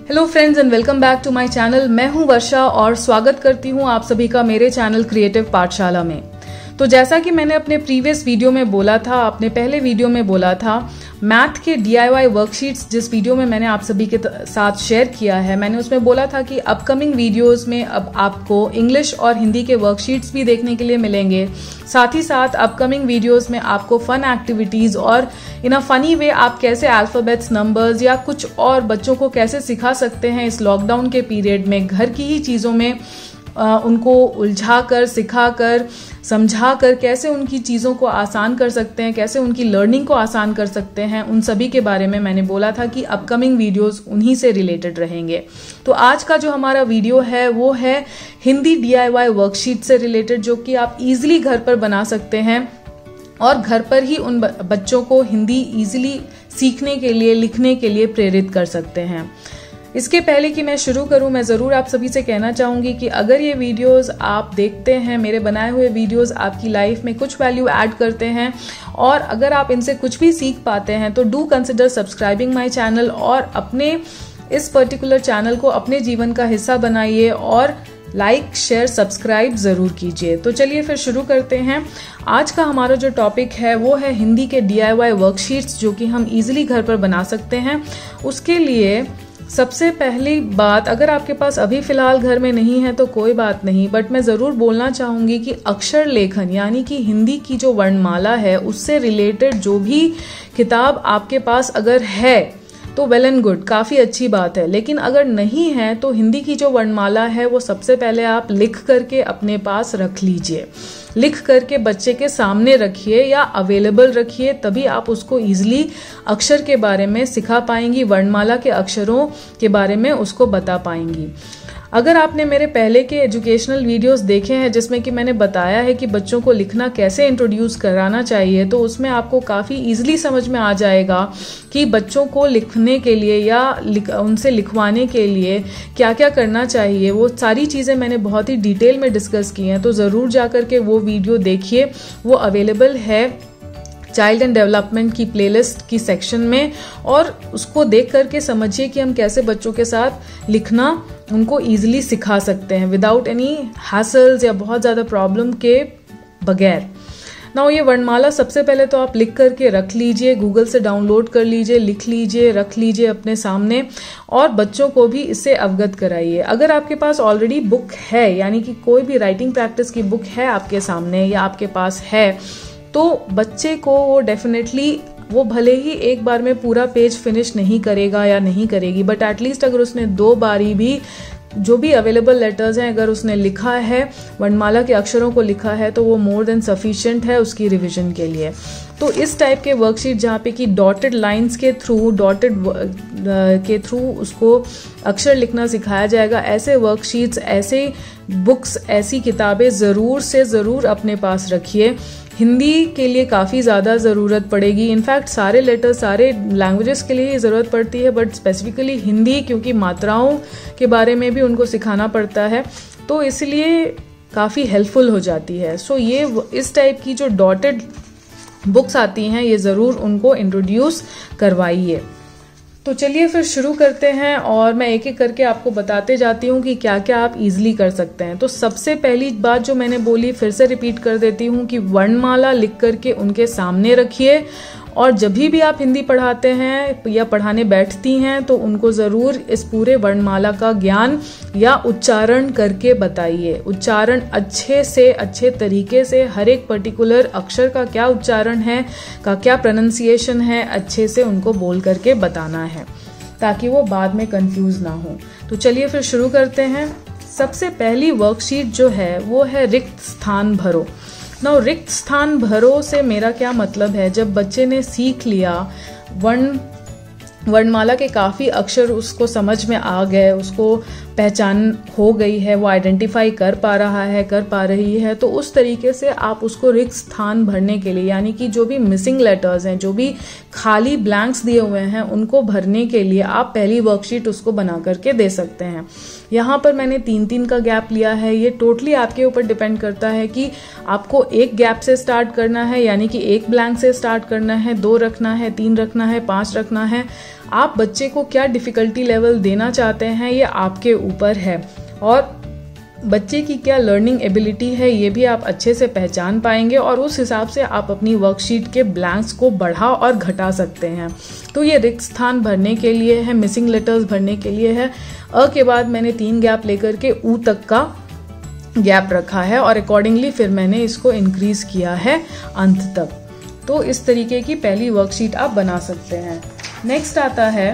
Hello friends and welcome back to my channel. मैं हूं वर्षा और स्वागत करती हूं आप सभी का मेरे चैनल क्रिएटिव पाठशाला में। तो जैसा कि मैंने अपने प्रीवियस वीडियो में बोला था, अपने पहले वीडियो में बोला था, मैथ के DIY वर्कशीट्स जिस वीडियो में मैंने आप सभी के साथ शेयर किया है, मैंने उसमें बोला था कि अपकमिंग वीडियोस में अब आपको इंग्लिश और हिंदी के वर्कशीट्स भी देखने के लिए मिलेंगे। साथ ही साथ अपकमिंग वीडियोस में आपको फन एक्टिविटीज और इन अ फनी वे आप कैसे अल्फाबेट्स, नंबर्स या कुछ और बच्चों को कैसे सिखा सकते हैं इस लॉकडाउन के पीरियड में, घर की ही चीज़ों में उनको उलझा कर, सिखा कर, समझा कर कैसे उनकी चीज़ों को आसान कर सकते हैं, कैसे उनकी लर्निंग को आसान कर सकते हैं, उन सभी के बारे में मैंने बोला था कि अपकमिंग वीडियोस उन्हीं से रिलेटेड रहेंगे। तो आज का जो हमारा वीडियो है वो है हिंदी DIY वर्कशीट से रिलेटेड, जो कि आप इजीली घर पर बना सकते हैं और घर पर ही उन बच्चों को हिंदी इजीली सीखने के लिए, लिखने के लिए प्रेरित कर सकते हैं। इसके पहले कि मैं शुरू करूं, मैं ज़रूर आप सभी से कहना चाहूँगी कि अगर ये वीडियोस आप देखते हैं, मेरे बनाए हुए वीडियोस आपकी लाइफ में कुछ वैल्यू ऐड करते हैं और अगर आप इनसे कुछ भी सीख पाते हैं तो do consider subscribing my channel और अपने इस पर्टिकुलर चैनल को अपने जीवन का हिस्सा बनाइए और लाइक, शेयर, सब्सक्राइब ज़रूर कीजिए। तो चलिए फिर शुरू करते हैं। आज का हमारा जो टॉपिक है वो है हिंदी के DIY वर्कशीट्स, जो कि हम इजीली घर पर बना सकते हैं। उसके लिए सबसे पहली बात, अगर आपके पास अभी फिलहाल घर में नहीं है तो कोई बात नहीं, बट मैं ज़रूर बोलना चाहूँगी कि अक्षर लेखन यानी कि हिंदी की जो वर्णमाला है उससे रिलेटेड जो भी किताब आपके पास अगर है तो वेल एंड गुड, काफ़ी अच्छी बात है। लेकिन अगर नहीं है तो हिंदी की जो वर्णमाला है वो सबसे पहले आप लिख करके अपने पास रख लीजिए, लिख करके बच्चे के सामने रखिए या अवेलेबल रखिए, तभी आप उसको इजीली अक्षर के बारे में सिखा पाएंगी, वर्णमाला के अक्षरों के बारे में उसको बता पाएंगी। अगर आपने मेरे पहले के एजुकेशनल वीडियोस देखे हैं जिसमें कि मैंने बताया है कि बच्चों को लिखना कैसे इंट्रोड्यूस कराना चाहिए, तो उसमें आपको काफ़ी इजीली समझ में आ जाएगा कि बच्चों को लिखने के लिए या उनसे लिखवाने के लिए क्या क्या करना चाहिए। वो सारी चीज़ें मैंने बहुत ही डिटेल में डिस्कस की हैं, तो ज़रूर जा कर के वो वीडियो देखिए। वो अवेलेबल है चाइल्ड एंड डेवलपमेंट की प्लेलिस्ट की सेक्शन में, और उसको देख करके समझिए कि हम कैसे बच्चों के साथ लिखना उनको इजीली सिखा सकते हैं विदाउट एनी हैसल्स या बहुत ज़्यादा प्रॉब्लम के बगैर। नाउ ये वर्णमाला सबसे पहले तो आप लिख करके रख लीजिए, गूगल से डाउनलोड कर लीजिए, लिख लीजिए, रख लीजिए अपने सामने और बच्चों को भी इससे अवगत कराइए। अगर आपके पास ऑलरेडी बुक है, यानी कि कोई भी राइटिंग प्रैक्टिस की बुक है आपके सामने या आपके पास है, तो बच्चे को वो डेफिनेटली, वो भले ही एक बार में पूरा पेज फिनिश नहीं करेगा या नहीं करेगी, बट एटलीस्ट अगर उसने 2 बारी भी जो भी अवेलेबल लेटर्स हैं अगर उसने लिखा है, वर्णमाला के अक्षरों को लिखा है, तो वो मोर देन सफिशिएंट है उसकी रिवीजन के लिए। तो इस टाइप के वर्कशीट जहाँ पे कि डॉटेड लाइंस के थ्रू उसको अक्षर लिखना सिखाया जाएगा, ऐसे वर्कशीट्स, ऐसे बुक्स, ऐसी किताबें ज़रूर से ज़रूर अपने पास रखिए। हिंदी के लिए काफ़ी ज़्यादा ज़रूरत पड़ेगी, इनफैक्ट सारे लेटर, सारे लैंग्वेजेस के लिए ही ज़रूरत पड़ती है, बट स्पेसिफिकली हिंदी, क्योंकि मात्राओं के बारे में भी उनको सिखाना पड़ता है, तो इसलिए काफ़ी हेल्पफुल हो जाती है। सो ये इस टाइप की जो डॉटेड बुक्स आती हैं, ये ज़रूर उनको इंट्रोड्यूस करवाइए। तो चलिए फिर शुरू करते हैं और मैं एक एक करके आपको बताते जाती हूँ कि क्या क्या आप इजीली कर सकते हैं। तो सबसे पहली बात जो मैंने बोली फिर से रिपीट कर देती हूँ कि वर्णमाला लिख करके उनके सामने रखिए, और जब भी आप हिंदी पढ़ाते हैं या पढ़ाने बैठती हैं तो उनको ज़रूर इस पूरे वर्णमाला का ज्ञान या उच्चारण करके बताइए। उच्चारण अच्छे से अच्छे तरीके से, हर एक पर्टिकुलर अक्षर का क्या उच्चारण है, का क्या प्रोनाउंसिएशन है, अच्छे से उनको बोल करके बताना है ताकि वो बाद में कंफ्यूज ना हो। तो चलिए फिर शुरू करते हैं। सबसे पहली वर्कशीट जो है वो है रिक्त स्थान भरो। नाउ रिक्त स्थान भरो से मेरा क्या मतलब है, जब बच्चे ने सीख लिया, वर्णमाला के काफ़ी अक्षर उसको समझ में आ गए, उसको पहचान हो गई है, वो आइडेंटिफाई कर पा रहा है, कर पा रही है, तो उस तरीके से आप उसको रिक्त स्थान भरने के लिए, यानी कि जो भी मिसिंग लेटर्स हैं, जो भी खाली ब्लैंक्स दिए हुए हैं, उनको भरने के लिए आप पहली वर्कशीट उसको बना करके दे सकते हैं। यहाँ पर मैंने 3-3 का गैप लिया है। ये टोटली आपके ऊपर डिपेंड करता है कि आपको एक गैप से स्टार्ट करना है, यानी कि एक ब्लैंक से स्टार्ट करना है, 2 रखना है, 3 रखना है, 5 रखना है। आप बच्चे को क्या डिफ़िकल्टी लेवल देना चाहते हैं ये आपके ऊपर है, और बच्चे की क्या लर्निंग एबिलिटी है ये भी आप अच्छे से पहचान पाएंगे, और उस हिसाब से आप अपनी वर्कशीट के ब्लैंक्स को बढ़ा और घटा सकते हैं। तो ये रिक्त स्थान भरने के लिए है, मिसिंग लेटर्स भरने के लिए है। अ के बाद मैंने 3 गैप लेकर के ऊ तक का गैप रखा है, और अकॉर्डिंगली फिर मैंने इसको इंक्रीज किया है अंत तक। तो इस तरीके की पहली वर्कशीट आप बना सकते हैं। नेक्स्ट आता है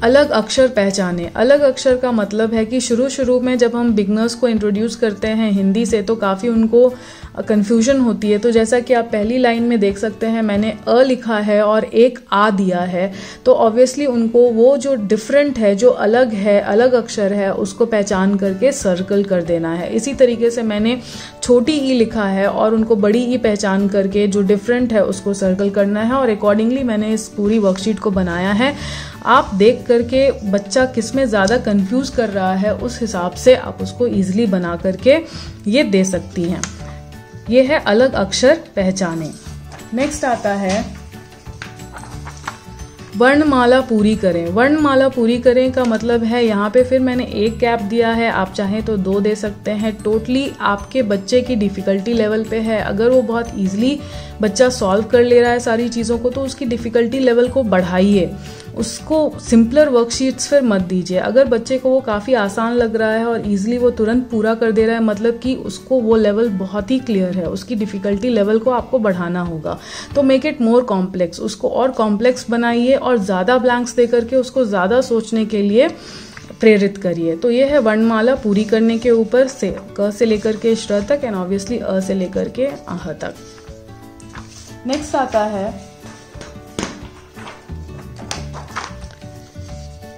अलग अक्षर पहचाने। अलग अक्षर का मतलब है कि शुरू में जब हम बिगनर्स को इंट्रोड्यूस करते हैं हिंदी से तो काफ़ी उनको कन्फ्यूजन होती है। तो जैसा कि आप पहली लाइन में देख सकते हैं मैंने अ लिखा है और एक आ दिया है, तो ऑब्वियसली उनको वो जो डिफरेंट है, जो अलग है, अलग अक्षर है, उसको पहचान करके सर्कल कर देना है। इसी तरीके से मैंने छोटी ई लिखा है और उनको बड़ी ई पहचान करके जो डिफरेंट है उसको सर्कल करना है, और अकॉर्डिंगली मैंने इस पूरी वर्कशीट को बनाया है। आप देख करके बच्चा किस में ज़्यादा कंफ्यूज कर रहा है उस हिसाब से आप उसको ईजिली बना करके ये दे सकती हैं। ये है अलग अक्षर पहचाने। नेक्स्ट आता है वर्णमाला पूरी करें। वर्णमाला पूरी करें का मतलब है यहाँ पे फिर मैंने एक गैप दिया है, आप चाहें तो 2 दे सकते हैं। टोटली आपके बच्चे की डिफ़िकल्टी लेवल पे है। अगर वो बहुत ईजिली बच्चा सॉल्व कर ले रहा है सारी चीज़ों को तो उसकी डिफ़िकल्टी लेवल को बढ़ाइए, उसको सिंपलर वर्कशीट्स फिर मत दीजिए। अगर बच्चे को वो काफ़ी आसान लग रहा है और ईजिली वो तुरंत पूरा कर दे रहा है, मतलब कि उसको वो लेवल बहुत ही क्लियर है, उसकी डिफ़िकल्टी लेवल को आपको बढ़ाना होगा। तो मेक इट मोर कॉम्प्लेक्स, उसको और कॉम्प्लेक्स बनाइए और ज़्यादा ब्लैंक्स दे करके उसको ज़्यादा सोचने के लिए प्रेरित करिए। तो ये है वर्णमाला पूरी करने के ऊपर से क से लेकर के श तक, एंड ऑब्वियसली अ से लेकर के आह तक। नेक्स्ट आता है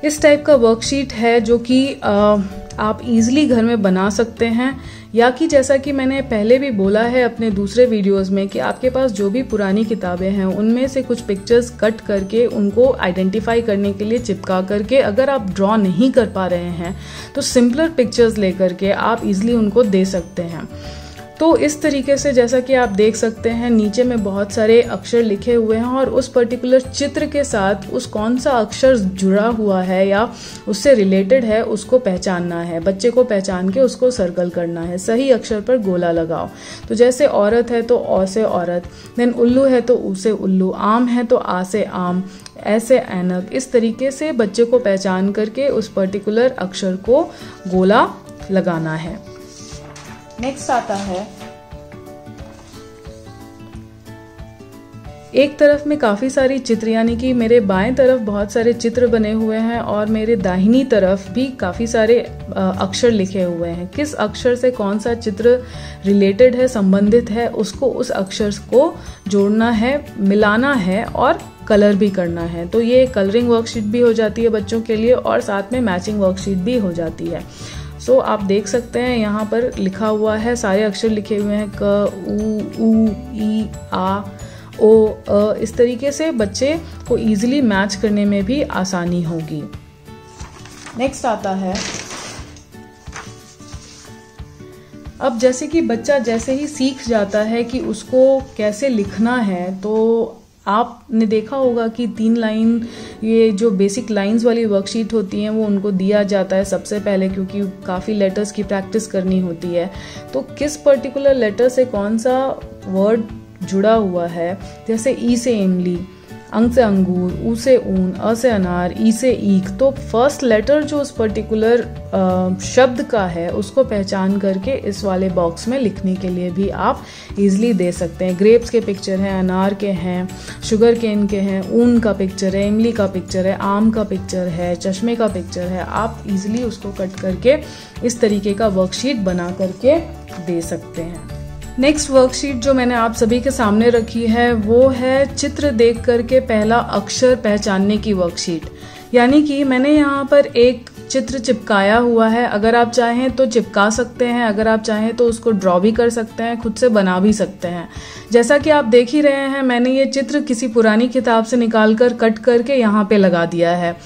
इस टाइप का वर्कशीट है जो कि आप इजीली घर में बना सकते हैं, या कि जैसा कि मैंने पहले भी बोला है अपने दूसरे वीडियोस में कि आपके पास जो भी पुरानी किताबें हैं उनमें से कुछ पिक्चर्स कट करके उनको आइडेंटिफाई करने के लिए चिपका करके, अगर आप ड्रॉ नहीं कर पा रहे हैं तो सिंपलर पिक्चर्स लेकर के आप इजीली उनको दे सकते हैं। तो इस तरीके से जैसा कि आप देख सकते हैं नीचे में बहुत सारे अक्षर लिखे हुए हैं, और उस पर्टिकुलर चित्र के साथ उस कौन सा अक्षर जुड़ा हुआ है या उससे रिलेटेड है उसको पहचानना है। बच्चे को पहचान के उसको सर्कल करना है, सही अक्षर पर गोला लगाओ। तो जैसे औरत है तो औ से औरत, देन उल्लू है तो ऊ से उल्लू, आम है तो आ से आम, ऐसे ऐनक। इस तरीके से बच्चे को पहचान करके उस पर्टिकुलर अक्षर को गोला लगाना है। नेक्स्ट आता है एक तरफ में काफ़ी सारी चित्र, यानी कि मेरे बाएं तरफ बहुत सारे चित्र बने हुए हैं और मेरे दाहिनी तरफ भी काफ़ी सारे अक्षर लिखे हुए हैं। किस अक्षर से कौन सा चित्र रिलेटेड है, संबंधित है, उसको उस अक्षर को जोड़ना है, मिलाना है और कलर भी करना है। तो ये कलरिंग वर्कशीट भी हो जाती है बच्चों के लिए और साथ में मैचिंग वर्कशीट भी हो जाती है। सो आप देख सकते हैं यहाँ पर लिखा हुआ है, सारे अक्षर लिखे हुए हैं, क, ऊ, ई, आ, ओ, अ। इस तरीके से बच्चे को इजीली मैच करने में भी आसानी होगी। नेक्स्ट आता है अब जैसे कि बच्चा जैसे ही सीख जाता है कि उसको कैसे लिखना है, तो आपने देखा होगा कि 3 लाइन, ये जो बेसिक लाइंस वाली वर्कशीट होती हैं वो उनको दिया जाता है सबसे पहले, क्योंकि काफ़ी लेटर्स की प्रैक्टिस करनी होती है। तो किस पर्टिकुलर लेटर से कौन सा वर्ड जुड़ा हुआ है, जैसे ई से इमली, अंग से अंगूर, ऊ से ऊन, अ से अनार, ई से ईख। तो फर्स्ट लेटर जो उस पर्टिकुलर शब्द का है उसको पहचान करके इस वाले बॉक्स में लिखने के लिए भी आप इजीली दे सकते हैं। ग्रेप्स के पिक्चर हैं, अनार के हैं, शुगर केन के हैं, ऊन का पिक्चर है, इमली का पिक्चर है, आम का पिक्चर है, चश्मे का पिक्चर है। आप इजीली उसको कट करके इस तरीके का वर्कशीट बना करके दे सकते हैं। नेक्स्ट वर्कशीट जो मैंने आप सभी के सामने रखी है वो है चित्र देख करके पहला अक्षर पहचानने की वर्कशीट। यानी कि मैंने यहाँ पर एक चित्र चिपकाया हुआ है, अगर आप चाहें तो चिपका सकते हैं, अगर आप चाहें तो उसको ड्रॉ भी कर सकते हैं, खुद से बना भी सकते हैं। जैसा कि आप देख ही रहे हैं मैंने ये चित्र किसी पुरानी किताब से निकाल कर कट करके यहाँ पे लगा दिया है।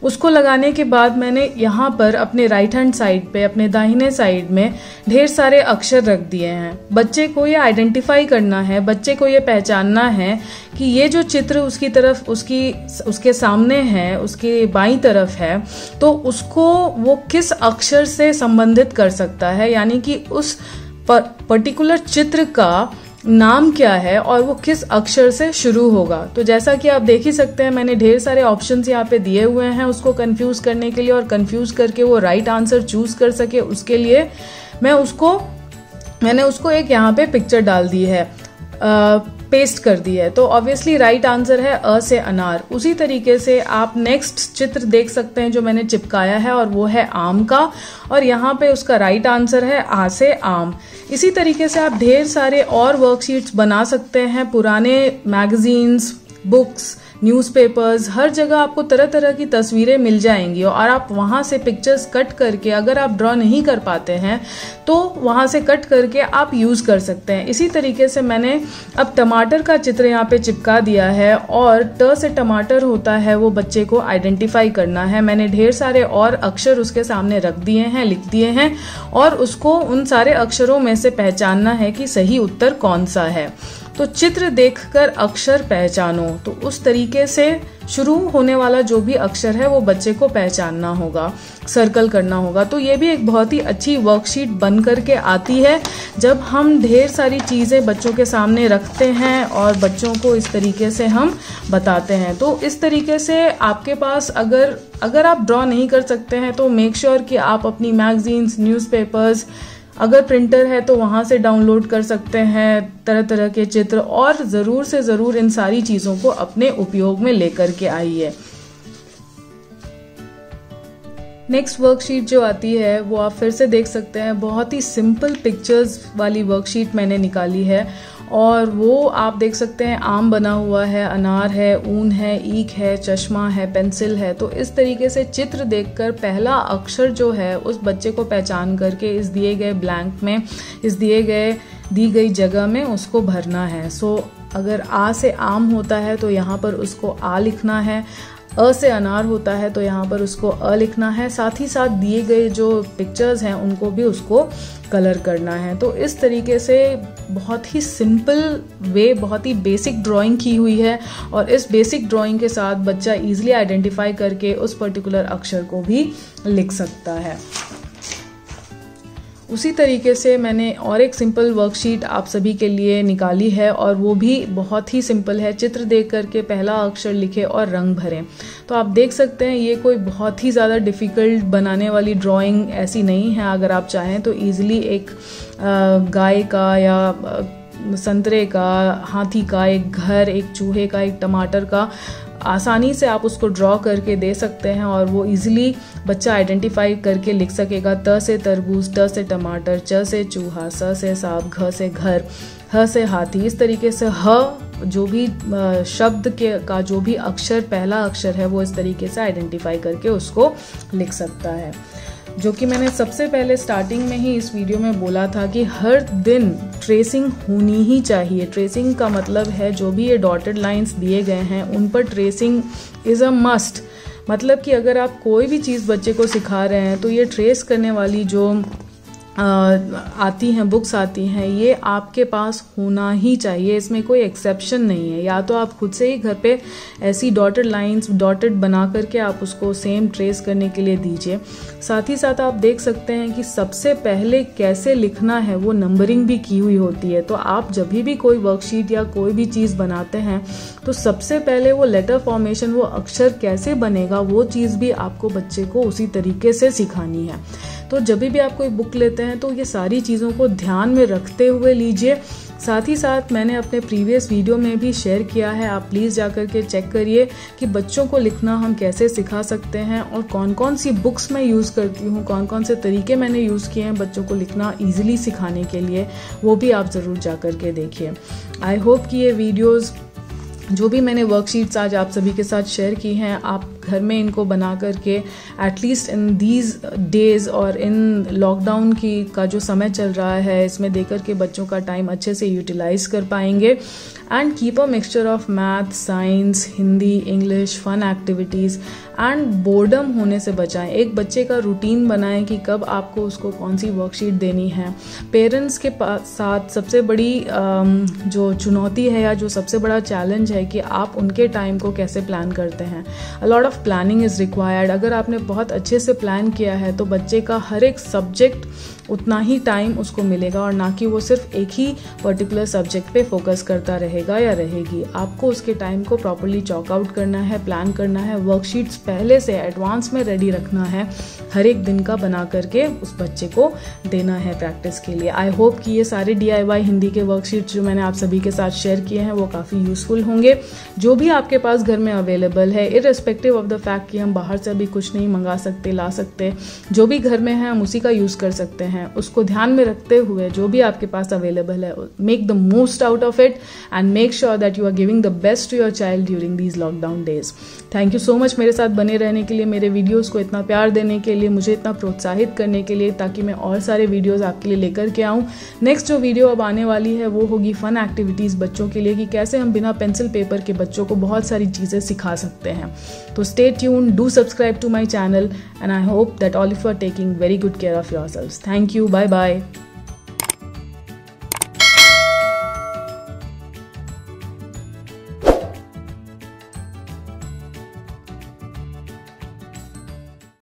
उसको लगाने के बाद मैंने यहाँ पर अपने राइट हैंड साइड पे, अपने दाहिने साइड में ढेर सारे अक्षर रख दिए हैं। बच्चे को ये आइडेंटिफाई करना है, बच्चे को ये पहचानना है कि ये जो चित्र उसकी तरफ उसके सामने है, उसके बाईं तरफ है, तो उसको वो किस अक्षर से संबंधित कर सकता है, यानी कि उस पर्टिकुलर चित्र का नाम क्या है और वो किस अक्षर से शुरू होगा। तो जैसा कि आप देख ही सकते हैं, मैंने ढेर सारे ऑप्शंस यहाँ पे दिए हुए हैं उसको कंफ्यूज करने के लिए, और कंफ्यूज करके वो राइट आंसर चूज कर सके उसके लिए मैंने उसको एक यहाँ पे पिक्चर डाल दी है, पेस्ट कर दी है। तो ऑब्वियसली राइट आंसर है अ से अनार। उसी तरीके से आप नेक्स्ट चित्र देख सकते हैं जो मैंने चिपकाया है, और वो है आम का, और यहाँ पे उसका राइट आंसर है आ से आम। इसी तरीके से आप ढेर सारे और वर्कशीट्स बना सकते हैं। पुराने मैगजीन्स, बुक्स, न्यूज़पेपर्स, हर जगह आपको तरह तरह की तस्वीरें मिल जाएंगी, और आप वहाँ से पिक्चर्स कट करके, अगर आप ड्रॉ नहीं कर पाते हैं तो वहाँ से कट करके आप यूज़ कर सकते हैं। इसी तरीके से मैंने अब टमाटर का चित्र यहाँ पे चिपका दिया है, और ट से टमाटर होता है वो बच्चे को आइडेंटिफाई करना है। मैंने ढेर सारे और अक्षर उसके सामने रख दिए हैं, लिख दिए हैं, और उसको उन सारे अक्षरों में से पहचानना है कि सही उत्तर कौन सा है। तो चित्र देखकर अक्षर पहचानो, तो उस तरीके से शुरू होने वाला जो भी अक्षर है वो बच्चे को पहचानना होगा, सर्कल करना होगा। तो ये भी एक बहुत ही अच्छी वर्कशीट बन करके आती है जब हम ढेर सारी चीज़ें बच्चों के सामने रखते हैं और बच्चों को इस तरीके से हम बताते हैं। तो इस तरीके से आपके पास अगर आप ड्रॉ नहीं कर सकते हैं तो मेक श्योर कि आप अपनी मैगजीन्स, न्यूज़पेपर्स, अगर प्रिंटर है तो वहाँ से डाउनलोड कर सकते हैं तरह तरह के चित्र, और ज़रूर से ज़रूर इन सारी चीज़ों को अपने उपयोग में लेकर के आइए। नेक्स्ट वर्कशीट जो आती है वो आप फिर से देख सकते हैं, बहुत ही सिंपल पिक्चर्स वाली वर्कशीट मैंने निकाली है, और वो आप देख सकते हैं आम बना हुआ है, अनार है, ऊन है, ईख है, चश्मा है, पेंसिल है। तो इस तरीके से चित्र देखकर पहला अक्षर जो है उस बच्चे को पहचान करके इस दिए गए ब्लैंक में, इस दी गई जगह में उसको भरना है। सो अगर आ से आम होता है तो यहाँ पर उसको आ लिखना है, अ से अनार होता है तो यहाँ पर उसको अ लिखना है, साथ ही साथ दिए गए जो पिक्चर्स हैं उनको भी उसको कलर करना है। तो इस तरीके से बहुत ही सिंपल वे, बहुत ही बेसिक ड्राइंग की हुई है, और इस बेसिक ड्राइंग के साथ बच्चा इजीली आइडेंटिफाई करके उस पर्टिकुलर अक्षर को भी लिख सकता है। उसी तरीके से मैंने और एक सिंपल वर्कशीट आप सभी के लिए निकाली है, और वो भी बहुत ही सिंपल है। चित्र देख करके पहला अक्षर लिखें और रंग भरें। तो आप देख सकते हैं ये कोई बहुत ही ज़्यादा डिफ़िकल्ट बनाने वाली ड्राइंग ऐसी नहीं है। अगर आप चाहें तो ईज़िली एक गाय का या संतरे का, हाथी का, एक घर, एक चूहे का, एक टमाटर का, आसानी से आप उसको ड्रॉ करके दे सकते हैं, और वो इजीली बच्चा आइडेंटिफाई करके लिख सकेगा। त से तरबूज, ट से टमाटर, च से चूहा, स से सांप, घ से घर, ह से हाथी। इस तरीके से ह जो भी शब्द का जो भी अक्षर, पहला अक्षर है, वो इस तरीके से आइडेंटिफाई करके उसको लिख सकता है। जो कि मैंने सबसे पहले स्टार्टिंग में ही इस वीडियो में बोला था कि हर दिन ट्रेसिंग होनी ही चाहिए। ट्रेसिंग का मतलब है जो भी ये डॉटेड लाइंस दिए गए हैं उन पर ट्रेसिंग इज़ अ मस्ट। मतलब कि अगर आप कोई भी चीज़ बच्चे को सिखा रहे हैं तो ये ट्रेस करने वाली जो आती हैं, बुक्स आती हैं, ये आपके पास होना ही चाहिए। इसमें कोई एक्सेप्शन नहीं है। या तो आप खुद से ही घर पे ऐसी डॉटेड लाइंस, डॉटेड बना करके आप उसको सेम ट्रेस करने के लिए दीजिए। साथ ही साथ आप देख सकते हैं कि सबसे पहले कैसे लिखना है वो नंबरिंग भी की हुई होती है। तो आप जब भी कोई वर्कशीट या कोई भी चीज़ बनाते हैं तो सबसे पहले वो लेटर फॉर्मेशन, वो अक्षर कैसे बनेगा, वो चीज़ भी आपको बच्चे को उसी तरीके से सिखानी है। तो जब भी आप कोई बुक लेते हैं तो ये सारी चीज़ों को ध्यान में रखते हुए लीजिए। साथ ही साथ मैंने अपने प्रीवियस वीडियो में भी शेयर किया है, आप प्लीज़ जा कर के चेक करिए कि बच्चों को लिखना हम कैसे सिखा सकते हैं और कौन कौन सी बुक्स मैं यूज़ करती हूँ, कौन कौन से तरीके मैंने यूज़ किए हैं बच्चों को लिखना ईजिली सिखाने के लिए, वो भी आप ज़रूर जा कर के देखिए। आई होप कि ये वीडियोज़ जो भी मैंने वर्कशीट्स आज आप सभी के साथ शेयर की हैं घर में इनको बना करके एटलीस्ट इन दीज डेज और इन लॉकडाउन का जो समय चल रहा है इसमें देकर के बच्चों का टाइम अच्छे से यूटिलाइज कर पाएंगे। And keep a mixture of math, science, Hindi, English, fun activities and boredom होने से बचाएं। एक बच्चे का रूटीन बनाएं कि कब आपको उसको कौन सी वर्कशीट देनी है। पेरेंट्स के साथ सबसे बड़ी जो चुनौती है या जो सबसे बड़ा चैलेंज है कि आप उनके टाइम को कैसे प्लान करते हैं। A lot of planning is required. अगर आपने बहुत अच्छे से प्लान किया है तो बच्चे का हर एक सब्जेक्ट उतना ही टाइम उसको मिलेगा और ना कि वो सिर्फ एक ही पर्टिकुलर सब्जेक्ट पे फोकस करता रहेगा या रहेगी। आपको उसके टाइम को प्रॉपर्ली चॉक आउट करना है, प्लान करना है, वर्कशीट्स पहले से एडवांस में रेडी रखना है, हर एक दिन का बना करके उस बच्चे को देना है प्रैक्टिस के लिए। आई होप कि ये सारे DIY हिंदी के वर्कशीट्स जो मैंने आप सभी के साथ शेयर किए हैं वो काफ़ी यूज़फुल होंगे। जो भी आपके पास घर में अवेलेबल है, इररिस्पेक्टिव ऑफ द फैक्ट कि हम बाहर से अभी कुछ नहीं मंगा सकते, ला सकते, जो भी घर में है हम उसी का यूज़ कर सकते हैं। उसको ध्यान में रखते हुए जो भी आपके पास अवेलेबल है, make the most out of it and make sure that you are giving the best to your child during these lockdown days. Thank you so much मेरे साथ बने रहने के लिए, मेरे वीडियोस को इतना प्यार देने के लिए, मुझे इतना प्रोत्साहित करने के लिए, ताकि मैं और सारे वीडियोस आपके लिए लेकर के आऊँ। नेक्स्ट जो वीडियो अब आने वाली है वो होगी फन एक्टिविटीज़ बच्चों के लिए, कि कैसे हम बिना पेंसिल पेपर के बच्चों को बहुत सारी चीज़ें सिखा सकते हैं। तो stay tuned, do subscribe to my channel and I hope that all of you are taking very good care of yourselves. Thank you, bye bye.